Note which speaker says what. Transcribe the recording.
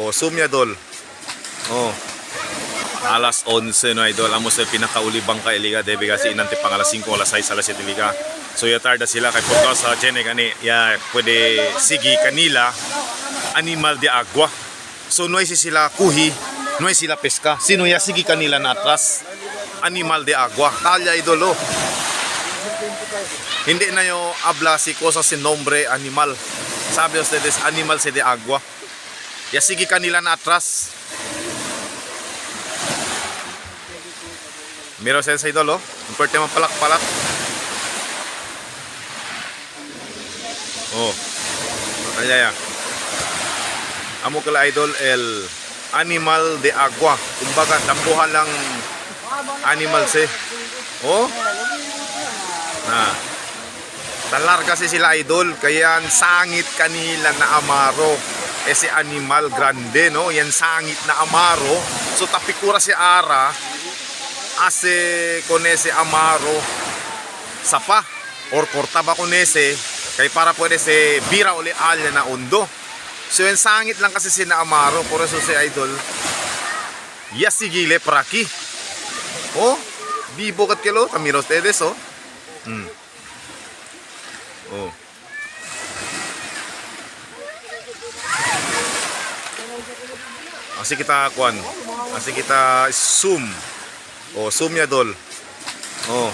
Speaker 1: O, zoom niya, idol. O. Alas 11 no idol, amo sa pinakaulibang ka iliga debe kasi inante pang alas 5 alas 6 alas 7 iliga. So ya tarda sila kay punta sa jene gani ya pwede sigi kanila animal de agua. So no si sila kuhi, no sila peska. Sino ya sigi kanila na atras? Animal de agua. Talya idolo. Hindi na yo habla si cosa sin nombre animal. Sabi ustedes animal se de agua. Ya sigi kanila na atras. Miro sa idol, oh. Import naman palak-palak. Oh. Kaya ya. Amo kala idol el animal de agua. Kumbaga dambuhan lang animal se. Oh. Na. Talar kasi sila idol, kaya sangit kanila na amaro. Ese animal grande, no? Yan sangit na amaro. So tapikura si Ara. Ase con ese amaro sapa or cortaba con ese kay para puede se bira uli alya na undo. So yung sangit lang kasi si na amaro, por eso si idol yasigile para aquí. Oh, vivo kat kilo kamiro ustedes, oh. Oh. Así kita kuan. Así kita zoom. Oh, zoom ya dol. Oh.